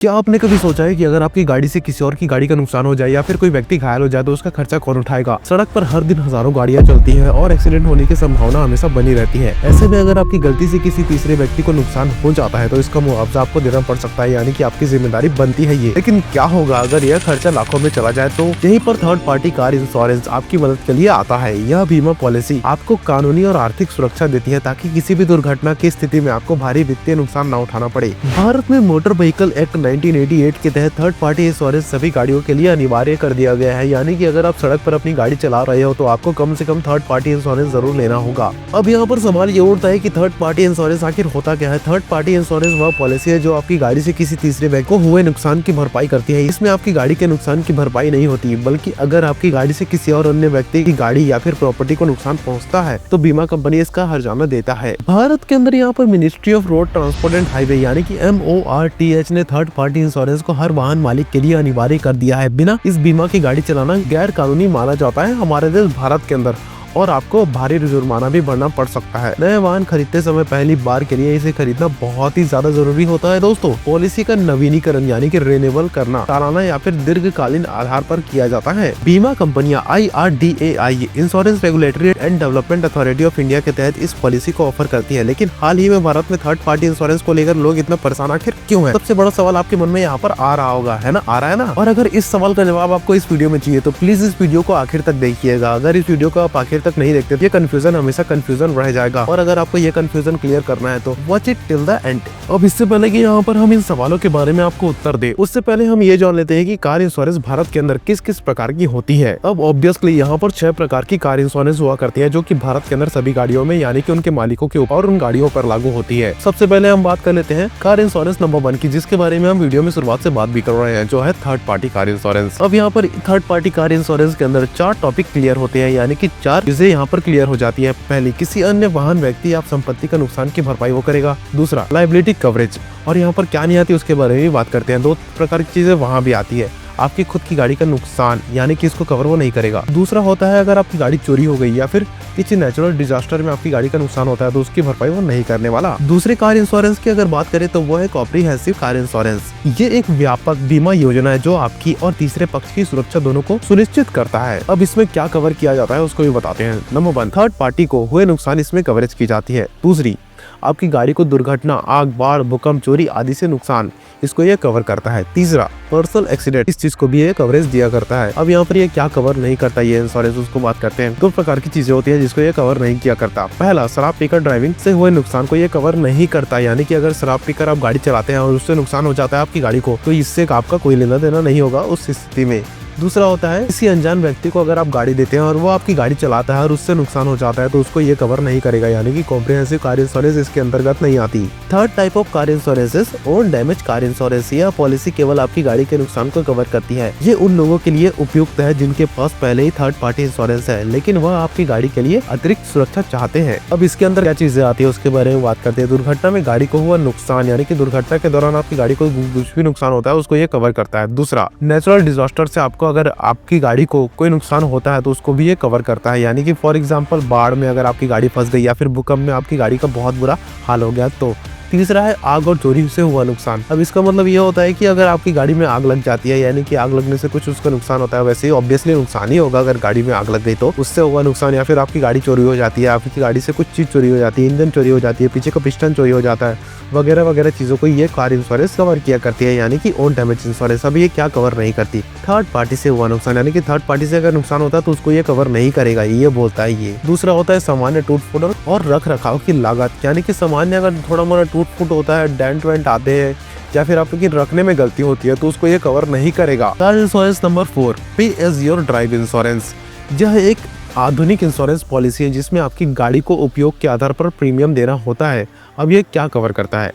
क्या आपने कभी सोचा है कि अगर आपकी गाड़ी से किसी और की गाड़ी का नुकसान हो जाए या फिर कोई व्यक्ति घायल हो जाए तो उसका खर्चा कौन उठाएगा। सड़क पर हर दिन हजारों गाड़ियां चलती हैं और एक्सीडेंट होने की संभावना हमेशा बनी रहती है। ऐसे में अगर आपकी गलती से किसी तीसरे व्यक्ति को नुकसान हो जाता है तो इसका मुआवजा आपको देना पड़ सकता है, यानी कि आपकी जिम्मेदारी बनती है ये। लेकिन क्या होगा अगर यह खर्चा लाखों में चला जाए? तो यहीं पर थर्ड पार्टी कार इंश्योरेंस आपकी मदद के लिए आता है। यह बीमा पॉलिसी आपको कानूनी और आर्थिक सुरक्षा देती है ताकि किसी भी दुर्घटना की स्थिति में आपको भारी वित्तीय नुकसान न उठाना पड़े। भारत में मोटर व्हीकल एक्ट 1988 के तहत थर्ड पार्टी इंश्योरेंस सभी गाड़ियों के लिए अनिवार्य कर दिया गया है, यानी कि अगर आप सड़क पर अपनी गाड़ी चला रहे हो तो आपको कम से कम थर्ड पार्टी इंश्योरेंस जरूर लेना होगा। अब यहाँ पर सवाल ये उठता है कि थर्ड पार्टी इंश्योरेंस आखिर होता क्या है। थर्ड पार्टी इंश्योरेंस वह पॉलिसी है जो आपकी गाड़ी से किसी तीसरे व्यक्ति को हुए नुकसान की भरपाई करती है। इसमें आपकी गाड़ी के नुकसान की भरपाई नहीं होती, बल्कि अगर आपकी गाड़ी से किसी और अन्य व्यक्ति की गाड़ी या फिर प्रॉपर्टी को नुकसान पहुँचता है तो बीमा कंपनी इसका हर्जाना देता है। भारत के अंदर यहाँ पर ministry of road transport and highway यानी कि MORTH ने थर्ड पार्टी इंश्योरेंस को हर वाहन मालिक के लिए अनिवार्य कर दिया है। बिना इस बीमा की गाड़ी चलाना गैर कानूनी माना जाता है हमारे देश भारत के अंदर, और आपको भारी जुर्माना भी भरना पड़ सकता है। नए वाहन खरीदते समय पहली बार के लिए इसे खरीदना बहुत ही ज्यादा जरूरी होता है। दोस्तों, पॉलिसी का नवीनीकरण यानी कि रिन्यूअल करना सालाना या फिर दीर्घकालीन आधार पर किया जाता है। बीमा कंपनियां IRDAI insurance regulatory and development authority of India के तहत इस पॉलिसी को ऑफर करती है। लेकिन हाल ही में भारत में थर्ड पार्टी इंश्योरेंस को लेकर लोग इतना परेशान आखिर क्यों है? सबसे बड़ा सवाल आपके मन में यहाँ पर आ रहा होगा, है ना? आ रहा है ना? और अगर इस सवाल का जवाब आपको इस वीडियो में चाहिए तो प्लीज इस वीडियो को आखिर तक देखिएगा। अगर इस वीडियो को आप आखिर तक नहीं देखते तो ये कंफ्यूजन हमेशा कंफ्यूजन रह जाएगा, और अगर आपको ये कंफ्यूजन क्लियर करना है तो watch it till the end. अब इससे पहले कि यहाँ पर हम इन सवालों के बारे में आपको उत्तर दे, उससे पहले हम ये जान लेते हैं कि कार इंश्योरेंस भारत के अंदर किस किस प्रकार की होती है। अब ऑब्वियसली यहाँ पर 6 प्रकार की कार इंश्योरेंस हुआ करती है जो कि भारत के अंदर सभी गाड़ियों में यानी कि उनके मालिकों के ऊपर और उन गाड़ियों पर लागू होती है। सबसे पहले हम बात कर लेते हैं कार इंश्योरेंस नंबर 1 की, जिसके बारे में हम वीडियो में शुरुआत से बात भी कर रहे हैं, जो है थर्ड पार्टी कार इंश्योरेंस। अब यहाँ पर थर्ड पार्टी कार इंश्योरेंस के अंदर 4 टॉपिक क्लियर होते हैं, यानी कि 4 चीजें यहाँ पर क्लियर हो जाती है। पहली, किसी अन्य वाहन व्यक्ति या संपत्ति का नुकसान की भरपाई वो करेगा। दूसरा, लायबिलिटी कवरेज, और यहाँ पर क्या नहीं आती उसके बारे में भी बात करते हैं। 2 प्रकार की चीजें वहाँ भी आती है, आपकी खुद की गाड़ी का नुकसान यानी कि इसको कवर वो नहीं करेगा। दूसरा होता है अगर आपकी गाड़ी चोरी हो गई या फिर किसी नेचुरल डिजास्टर में आपकी गाड़ी का नुकसान होता है तो उसकी भरपाई वो नहीं करने वाला। दूसरे कार इंश्योरेंस की अगर बात करें तो वो है कॉम्प्रिहेंसिव कार इंश्योरेंस। ये एक व्यापक बीमा योजना है जो आपकी और तीसरे पक्ष की सुरक्षा दोनों को सुनिश्चित करता है। अब इसमें क्या कवर किया जाता है उसको भी बताते हैं। नंबर 1, थर्ड पार्टी को हुए नुकसान इसमें कवरेज की जाती है। दूसरी, आपकी गाड़ी को दुर्घटना, आग, बाढ़, भूकंप, चोरी आदि से नुकसान, इसको ये कवर करता है। तीसरा, पर्सनल एक्सीडेंट, इस चीज को भी ये कवरेज दिया करता है। अब यहाँ पर ये क्या कवर नहीं करता ये इंश्योरेंस, उसको बात करते हैं। 2 प्रकार की चीजें होती है जिसको ये कवर नहीं किया करता। पहला, शराब पीकर ड्राइविंग से हुए नुकसान को ये कवर नहीं करता, यानी कि अगर शराब पीकर आप गाड़ी चलाते हैं और उससे नुकसान हो जाता है आपकी गाड़ी को तो इससे आपका कोई लेना देना नहीं होगा उस स्थिति में। दूसरा होता है किसी अनजान व्यक्ति को अगर आप गाड़ी देते हैं और वो आपकी गाड़ी चलाता है और उससे नुकसान हो जाता है तो उसको ये कवर नहीं करेगा, यानी कि कॉम्प्रिहेंसिव कार इंश्योरेंस इसके अंतर्गत नहीं आती। Third type of car insurance own damage car insurance. यह पॉलिसी केवल आपकी गाड़ी के नुकसान को कवर करती है। ये उन लोगों के लिए उपयुक्त है जिनके पास पहले ही थर्ड पार्टी इंश्योरेंस है लेकिन वह आपकी गाड़ी के लिए अतिरिक्त सुरक्षा चाहते हैं। अब इसके अंदर क्या चीजें आती है उसके बारे में बात करते हैं। दुर्घटना में गाड़ी को हुआ नुकसान, यानी कि दुर्घटना के दौरान आपकी गाड़ी को कुछ भी नुकसान होता है उसको ये कवर करता है। दूसरा, नेचुरल डिजास्टर से आपको अगर आपकी गाड़ी को कोई नुकसान होता है तो उसको भी ये कवर करता है, यानी कि फॉर एग्जांपल बाढ़ में अगर आपकी गाड़ी फंस गई या फिर भूकंप में आपकी गाड़ी का बहुत बुरा हाल हो गया तो। तीसरा है आग और चोरी से हुआ नुकसान। अब इसका मतलब ये होता है कि अगर आपकी गाड़ी में आग लग जाती है, यानी कि आग लगने से कुछ उसका नुकसान होता है, वैसे ही ऑब्वियसली नुकसान ही होगा अगर गाड़ी में आग लग गई तो उससे हुआ नुकसान, या फिर आपकी गाड़ी चोरी हो जाती है, आपकी गाड़ी से कुछ चीज चोरी हो जाती है, इंजन चोरी हो जाती है, पीछे का पिस्टन चोरी हो जाता है, वगैरह वगैरह चीजों को ये कार इंश्योरेंस कवर किया करती है, यानी कि ओन डैमेज इंश्योरेंस। अब ये क्या कवर नहीं करती? थर्ड पार्टी से हुआ नुकसान, यानी कि थर्ड पार्टी से अगर नुकसान होता है तो उसको ये कवर नहीं करेगा, ये बोलता है ये। दूसरा होता है सामान्य टूट फूट और रख रखाव की लागत, यानी कि सामान्य अगर थोड़ा मोड़ा टूट फूट होता है, डेंट वेंट आते हैं या फिर आपकी रखने में गलती होती है तो उसको ये कवर नहीं करेगा। कार इंश्योरेंस नंबर 4, पे एज योर ड्राइव इंश्योरेंस। यह एक आधुनिक इंश्योरेंस पॉलिसी है जिसमें आपकी गाड़ी को उपयोग के आधार पर प्रीमियम देना होता है। अब ये क्या कवर करता है?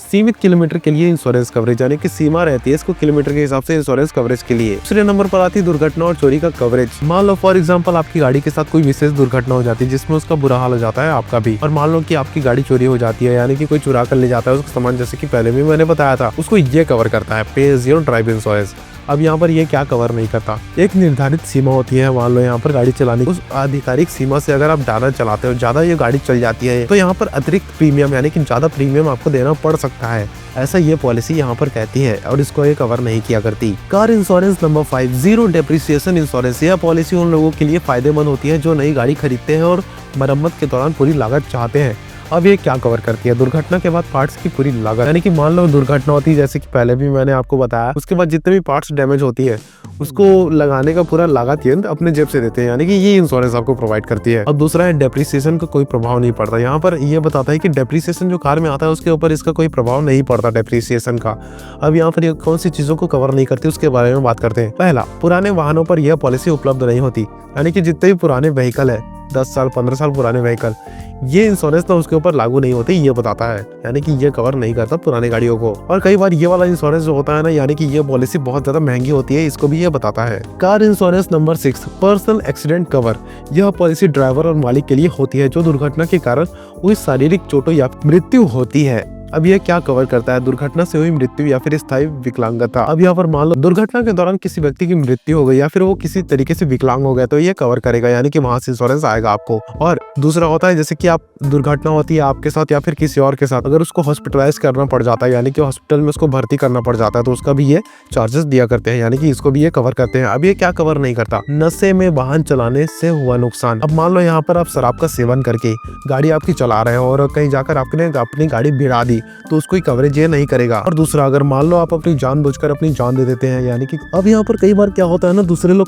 सीमित किलोमीटर के लिए इंश्योरेंस कवरेज, यानी कि सीमा रहती है इसको किलोमीटर के हिसाब से इंश्योरेंस कवरेज के लिए। दूसरे नंबर पर आती है दुर्घटना और चोरी का कवरेज। मान लो फॉर एग्जांपल आपकी गाड़ी के साथ कोई विशेष दुर्घटना हो जाती है जिसमें उसका बुरा हाल हो जाता है, आपका भी, और मान लो कि आपकी गाड़ी चोरी हो जाती है, यानी कि कोई चुरा कर ले जाता है उसका सामान, जैसे कि पहले भी मैंने बताया था, उसको ये कवर करता है पे एज योर ड्राइव इंश्योरेंस। अब यहाँ पर ये क्या कवर नहीं करता, एक निर्धारित सीमा होती है मान लो यहाँ पर गाड़ी चलाने की, उस आधिकारिक सीमा से अगर आप ज्यादा चलाते हो, ज्यादा ये गाड़ी चल जाती है तो यहाँ पर अतिरिक्त प्रीमियम यानी कि ज्यादा प्रीमियम आपको देना पड़ सकता है, ऐसा ये पॉलिसी यहाँ पर कहती है और इसको ये कवर नहीं किया करती। Car insurance number 5, zero depreciation insurance. यह पॉलिसी उन लोगों के लिए फायदेमंद होती है जो नई गाड़ी खरीदते हैं और मरम्मत के दौरान पूरी लागत चाहते हैं। अब ये क्या कवर करती है, दुर्घटना के बाद पार्ट्स की पूरी लागत, यानी कि मान लो दुर्घटना होती है जैसे कि पहले भी मैंने आपको बताया, उसके बाद जितने भी पार्ट्स डैमेज होती है उसको लगाने का पूरा लागत ये अपने जेब से देते हैं, यानी कि ये इंश्योरेंस आपको प्रोवाइड करती है। और दूसरा है डेप्रिसिएशन का कोई प्रभाव नहीं पड़ता, यहाँ पर ये बताता है कि डेप्रिसिएशन जो कार में आता है उसके ऊपर इसका कोई प्रभाव नहीं पड़ता डेप्रिसिएशन का। अब यहाँ पर कौन सी चीजों को कवर नहीं करती उसके बारे में बात करते हैं। पहला, पुराने वाहनों पर यह पॉलिसी उपलब्ध नहीं होती, यानी कि जितने भी पुराने व्हीकल है 10 साल 15 साल पुराने व्हीकल, ये इंश्योरेंस तो उसके ऊपर लागू नहीं होती, ये बताता है, यानी कि ये कवर नहीं करता पुरानी गाड़ियों को। और कई बार ये वाला इंश्योरेंस जो होता है ना, यानी कि ये पॉलिसी बहुत ज्यादा महंगी होती है, इसको भी ये बताता है। Car insurance number 6, personal accident cover. यह पॉलिसी ड्राइवर और मालिक के लिए होती है जो दुर्घटना के कारण हुई शारीरिक चोटों या मृत्यु होती है। अब यह क्या कवर करता है, दुर्घटना से हुई मृत्यु या फिर स्थायी विकलांगता। अब यहाँ पर मान लो दुर्घटना के दौरान किसी व्यक्ति की मृत्यु हो गई या फिर वो किसी तरीके से विकलांग हो गया तो ये कवर करेगा, यानी कि वहां से इंश्योरेंस आएगा आपको। और दूसरा होता है जैसे कि आप दुर्घटना होती है आपके साथ या फिर किसी और के साथ, अगर उसको हॉस्पिटलाइज करना पड़ जाता है, यानी कि हॉस्पिटल में उसको भर्ती करना पड़ जाता है, तो उसका भी ये चार्जेस दिया करते हैं, यानी कि इसको भी ये कवर करते हैं। अब ये क्या कवर नहीं करता, नशे में वाहन चलाने से हुआ नुकसान। अब मान लो यहाँ पर आप शराब का सेवन करके गाड़ी आपकी चला रहे हो और कहीं जाकर आपने अपनी गाड़ी भिड़ा दी तो उसको कवरेज ये नहीं करेगा। और दूसरा, अगर मान लो आप अपनी जानबूझकर अपनी जान दे देते हैं, यानी कि अब यहाँ पर कई बार क्या होता है ना,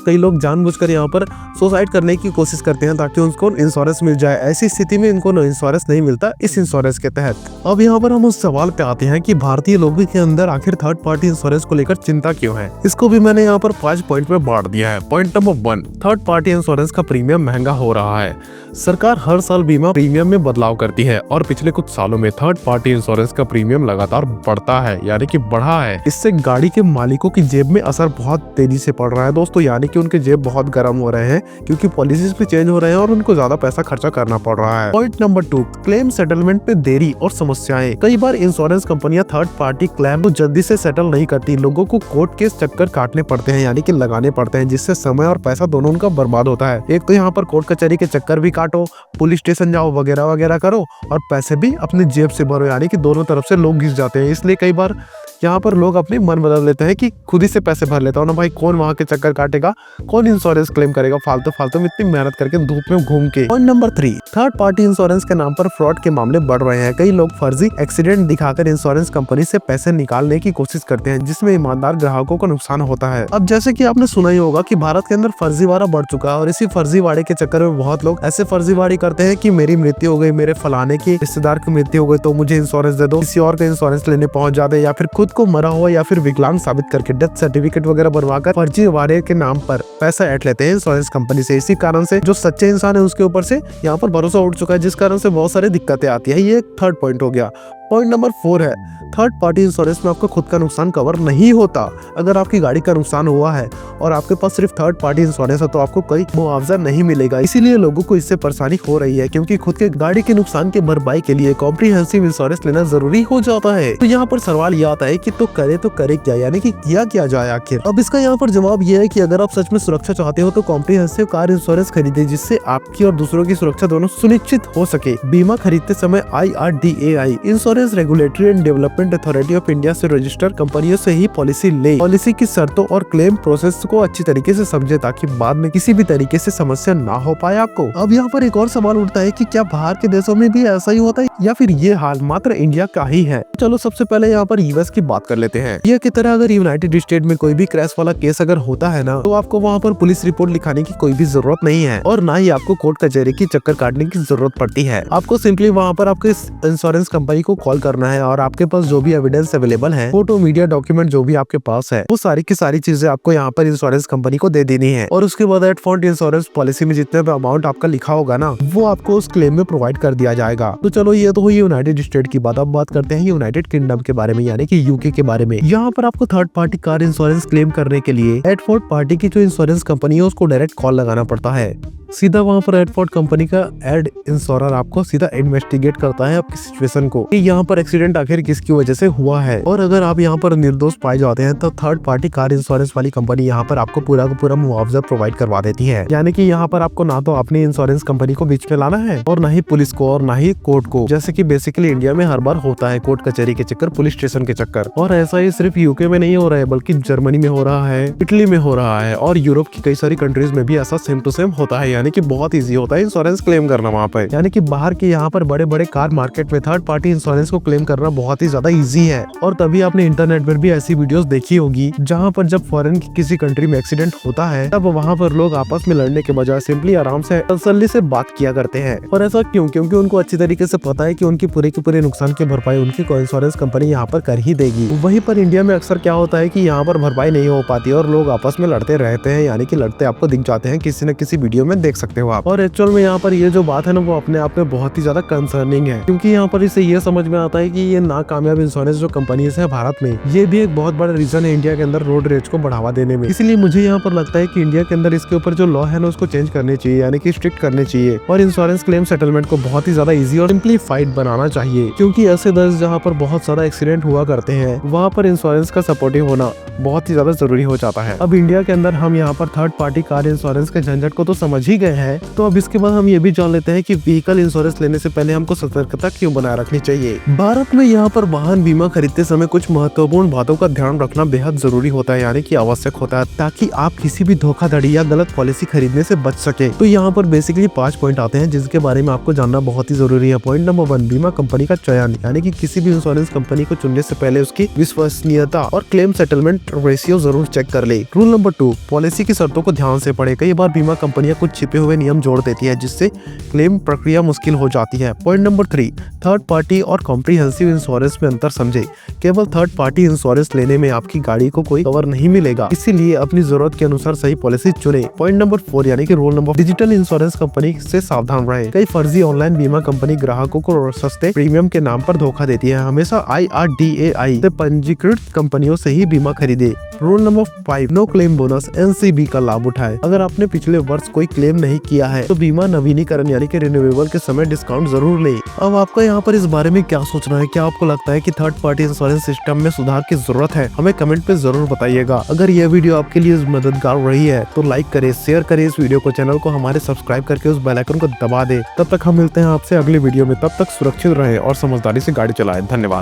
कई लोग जानबूझकर यहाँ पर सुसाइड करने की कोशिश करते हैं ताकि उनको इंश्योरेंस मिल जाए, ऐसी स्थिति में इनको इंश्योरेंस नहीं मिलता इस इंश्योरेंस के तहत। अब यहाँ पर हम उस सवाल पे आते हैं कि भारतीय लोगों के अंदर आखिर थर्ड पार्टी इंश्योरेंस को लेकर चिंता क्यों है। इसको भी मैंने यहाँ पर 5 पॉइंट में बांट दिया है। Point number 1, third party insurance का प्रीमियम महंगा हो रहा है। सरकार हर साल बीमा प्रीमियम में बदलाव करती है और पिछले कुछ सालों में थर्ड पार्टी इंश्योरेंस का प्रीमियम लगातार बढ़ता है, यानी कि बढ़ा है। इससे गाड़ी के मालिकों की जेब में असर बहुत तेजी से पड़ रहा है दोस्तों, यानी कि उनके जेब बहुत गर्म हो रहे हैं क्योंकि पॉलिसीज भी चेंज हो रहे हैं और उनको ज्यादा पैसा खर्चा करना पड़ रहा है। पॉइंट नंबर 2, क्लेम सेटलमेंट में देरी और समस्याएं। कई बार इंश्योरेंस कंपनियां थर्ड पार्टी क्लेम को जल्दी से सेटल नहीं करती, लोगों को कोर्ट के चक्कर काटने पड़ते हैं, यानी कि लगाने पड़ते हैं, जिससे समय और पैसा दोनों उनका बर्बाद होता है। एक तो यहाँ पर कोर्ट कचहरी के चक्कर भी काटो, पुलिस स्टेशन जाओ, वगैरह वगैरह करो और पैसे भी अपनी जेब से भरो, यानी कि दोनों तरफ से लोग घिस जाते हैं। इसलिए कई बार यहाँ पर लोग अपनी मन बदल लेते हैं कि खुद ही से पैसे भर लेता हूँ ना भाई, कौन वहाँ के चक्कर काटेगा, कौन इंश्योरेंस क्लेम करेगा फालतू में इतनी मेहनत करके धूप में घूम के। Point number 3, third party insurance के नाम पर फ्रॉड के मामले बढ़ रहे हैं। कई लोग फर्जी एक्सीडेंट दिखाकर इंश्योरेंस कंपनी से पैसे निकालने की कोशिश करते हैं, जिसमें ईमानदार ग्राहकों को नुकसान होता है। अब जैसे कि आपने सुना ही होगा कि भारत के अंदर फर्जीवाड़ा बढ़ चुका है और इसी फर्जीवाड़े के चक्कर में बहुत लोग ऐसे फर्जीवाड़ी करते हैं कि मेरी मृत्यु हो गई, मेरे फलाने के रिश्तेदार की मृत्यु हो गई तो मुझे इंश्योरेंस दे दो, किसी और का इंश्योरेंस लेने पहुंच जाते हैं, या फिर खुद को मरा हुआ या फिर विकलांग साबित करके डेथ सर्टिफिकेट वगैरह बनवाकर फर्जीवाड़े के नाम पर पैसा ऐंठ लेते हैं इंश्योरेंस कंपनी से। इसी कारण से जो सच्चे इंसान है उसके ऊपर से यहाँ पर भरोसा उठ चुका है, जिस कारण से बहुत सारी दिक्कतें आती है। ये थर्ड पॉइंट हो गया। पॉइंट नंबर 4 है, थर्ड पार्टी इंश्योरेंस में आपका खुद का नुकसान कवर नहीं होता। अगर आपकी गाड़ी का नुकसान हुआ है और आपके पास सिर्फ थर्ड पार्टी इंश्योरेंस है तो आपको कोई मुआवजा नहीं मिलेगा। इसीलिए लोगों को इससे परेशानी हो रही है, क्योंकि खुद के गाड़ी के नुकसान की भरपाई के लिए कॉम्प्रिहेंसिव इंश्योरेंस लेना जरूरी हो जाता है। तो यहाँ पर सवाल ये आता है कि तो करे क्या, यानी कि किया क्या जाए आखिर। अब इसका यहाँ पर जवाब ये है कि अगर आप सच में सुरक्षा चाहते हो तो कॉम्प्रिहेंसिव कार इंश्योरेंस खरीदे, जिससे आपकी और दूसरों की सुरक्षा दोनों सुनिश्चित हो सके। बीमा खरीदते समय IRDAI insurance regulatory and development authority of India से रजिस्टर्ड कंपनियों से ही पॉलिसी ले। पॉलिसी की शर्तों और क्लेम प्रोसेस को अच्छी तरीके से समझे ताकि बाद में किसी भी तरीके से समस्या ना हो पाए आपको। अब यहाँ पर एक और सवाल उठता है कि क्या बाहर के देशों में भी ऐसा ही होता है या फिर ये हाल मात्र इंडिया का ही है। चलो सबसे पहले यहाँ पर यूएस की बात कर लेते हैं। इंडिया की तरह अगर यूनाइटेड स्टेट में कोई भी क्रैश वाला केस अगर होता है ना, तो आपको वहाँ पर पुलिस रिपोर्ट लिखाने की कोई भी जरूरत नहीं है और ना ही आपको कोर्ट कचहरी की चक्कर काटने की जरूरत पड़ती है। आपको सिंपली वहाँ पर आपके इंश्योरेंस कंपनी को कॉल करना है और आपके पास जो भी एविडेंस अवेलेबल है, फोटो, मीडिया, डॉक्यूमेंट जो भी आपके पास है, वो सारी की सारी चीजें आपको यहाँ पर इंश्योरेंस कंपनी को दे देनी है। और उसके बाद एट फॉन्ट इंश्योरेंस पॉलिसी में जितने भी अमाउंट आपका लिखा होगा ना, वो आपको उस क्लेम में प्रोवाइड कर दिया जाएगा। तो चलो ये तो हुई यूनाइटेड स्टेट की बात। अब बात करते हैं यूनाइटेड किंगडम के बारे में, यानी कि यूके के बारे में। यहाँ पर आपको third party car insurance claim करने के लिए एट फोर्थ पार्टी की जो इंश्योरेंस कंपनी है उसको डायरेक्ट कॉल लगाना पड़ता है। सीधा वहाँ पर एडफोर्ड कंपनी का एड इंश्योरर आपको सीधा इन्वेस्टिगेट करता है आपकी सिचुएशन को कि यहाँ पर एक्सीडेंट आखिर किसकी वजह से हुआ है। और अगर आप यहाँ पर निर्दोष पाए जाते हैं तो थर्ड पार्टी कार इंश्योरेंस वाली कंपनी यहाँ पर आपको पूरा का पूरा मुआवजा प्रोवाइड करवा देती है। यानी कि यहाँ पर आपको ना तो अपनी इंश्योरेंस कंपनी को बीच में लाना है और ना ही पुलिस को और ना ही कोर्ट को, जैसे कि बेसिकली इंडिया में हर बार होता है कोर्ट कचहरी के चक्कर, पुलिस स्टेशन के चक्कर। और ऐसा ही सिर्फ यूके में नहीं हो रहा है बल्कि जर्मनी में हो रहा है, इटली में हो रहा है और यूरोप की कई सारी कंट्रीज में भी ऐसा सेम टू सेम होता है। यानी कि बहुत ईजी होता है इंश्योरेंस क्लेम करना वहाँ पे। यानी कि बाहर के यहाँ पर बड़े बड़े कार मार्केट में थर्ड पार्टी इंश्योरेंस को क्लेम करना बहुत ही ज्यादा ईजी है। और तभी आपने इंटरनेट पर भी ऐसी वीडियोस देखी होगी जहाँ पर जब फॉरेन की किसी कंट्री में एक्सीडेंट होता है तब वहाँ पर लोग आपस में लड़ने के बजाय सिंपली आराम से तसल्ली से बात किया करते हैं। और ऐसा क्यों? क्योंकि उनको अच्छी तरीके से पता है कि उनकी पूरे के पूरे नुकसान की भरपाई उनकी इंश्योरेंस कंपनी यहाँ पर कर ही देगी। वहीं पर इंडिया में अक्सर क्या होता है कि यहाँ पर भरपाई नहीं हो पाती और लोग आपस में लड़ते रहते हैं। यानी कि लड़ते आपको दिख जाते हैं, किसी न किसी वीडियो में देख सकते हो आप। और एक्चुअल में यहाँ पर ये जो बात है ना वो अपने आप में बहुत ही ज्यादा कंसर्निंग है, क्योंकि यहाँ पर इससे ये समझ में आता है कि ये नाकामयाब इंश्योरेंस जो कंपनीज है भारत में, ये भी एक बहुत बड़ा रीजन है इंडिया के अंदर रोड रेज को बढ़ावा देने में। इसलिए मुझे यहाँ पर लगता है कि इंडिया के अंदर इसके ऊपर जो लॉ है ना उसको चेंज करने चाहिए, यानी कि स्ट्रिक्ट करने चाहिए और इंश्योरेंस क्लेम सेटलमेंट को बहुत ही ज्यादा इजी और सिंप्लीफाइड बनाना चाहिए। क्योंकि ऐसे देश जहाँ पर बहुत सारा एक्सीडेंट हुआ करते हैं वहाँ पर इंश्योरेंस का सपोर्टिव होना बहुत ही ज्यादा जरूरी हो जाता है। अब इंडिया के अंदर हम यहाँ पर थर्ड पार्टी कार इंश्योरेंस के झंझट को तो समझ ही गए हैं, तो अब इसके बाद हम ये भी जान लेते हैं कि व्हीकल इंश्योरेंस लेने से पहले हमको सतर्कता क्यों बनाए रखनी चाहिए। भारत में यहाँ पर वाहन बीमा खरीदते समय कुछ महत्वपूर्ण बातों का ध्यान रखना बेहद जरूरी होता है, यानी कि आवश्यक होता है, ताकि आप किसी भी धोखाधड़ी या गलत पॉलिसी खरीदने से बच सके। तो यहाँ पर बेसिकली 5 पॉइंट आते हैं जिसके बारे में आपको जानना बहुत ही जरूरी है। पॉइंट नंबर 1, बीमा कंपनी का चयन, यानी कि किसी भी इंश्योरेंस कंपनी को चुनने से पहले उसकी विश्वसनीयता और क्लेम सेटलमेंट रेशियो जरूर चेक कर ले। रूल नंबर 2, पॉलिसी की शर्तों को ध्यान से पढ़े। कई बार बीमा कंपनियां कुछ छिपे हुए नियम जोड़ देती है जिससे क्लेम प्रक्रिया मुश्किल हो जाती है। पॉइंट नंबर 3, थर्ड पार्टी और कॉम्प्रिहेंसिव इंश्योरेंस में अंतर समझे। केवल थर्ड पार्टी इंश्योरेंस लेने में आपकी गाड़ी को कोई कवर नहीं मिलेगा, इसीलिए अपनी जरूरत के अनुसार सही पॉलिसी चुने। पॉइंट नंबर 4, यानी कि roll number, digital insurance company से सावधान रहे। कई फर्जी ऑनलाइन बीमा कंपनी ग्राहकों को सस्ते प्रीमियम के नाम पर धोखा देती है। हमेशा IRDAI से पंजीकृत कंपनियों से ही बीमा खरीदे। Rule number 5, no claim bonus NCB का लाभ उठाए। अगर आपने पिछले वर्ष कोई क्लेम नहीं किया है तो बीमा नवीनीकरण यानी कि रिन्यूएबल के समय डिस्काउंट जरूर लें। अब आपका यहाँ पर इस बारे में क्या सोचना है? क्या आपको लगता है कि थर्ड पार्टी इंश्योरेंस सिस्टम में सुधार की जरूरत है? हमें कमेंट पे जरूर बताइएगा। अगर यह वीडियो आपके लिए मददगार रही है तो लाइक करे, शेयर करे इस वीडियो को, चैनल को हमारे सब्सक्राइब करके उस बेल आइकन को दबा दे। तब तक हम मिलते हैं आपसे अगले वीडियो में, तब तक सुरक्षित रहे और समझदारी से गाड़ी चलाएं। धन्यवाद।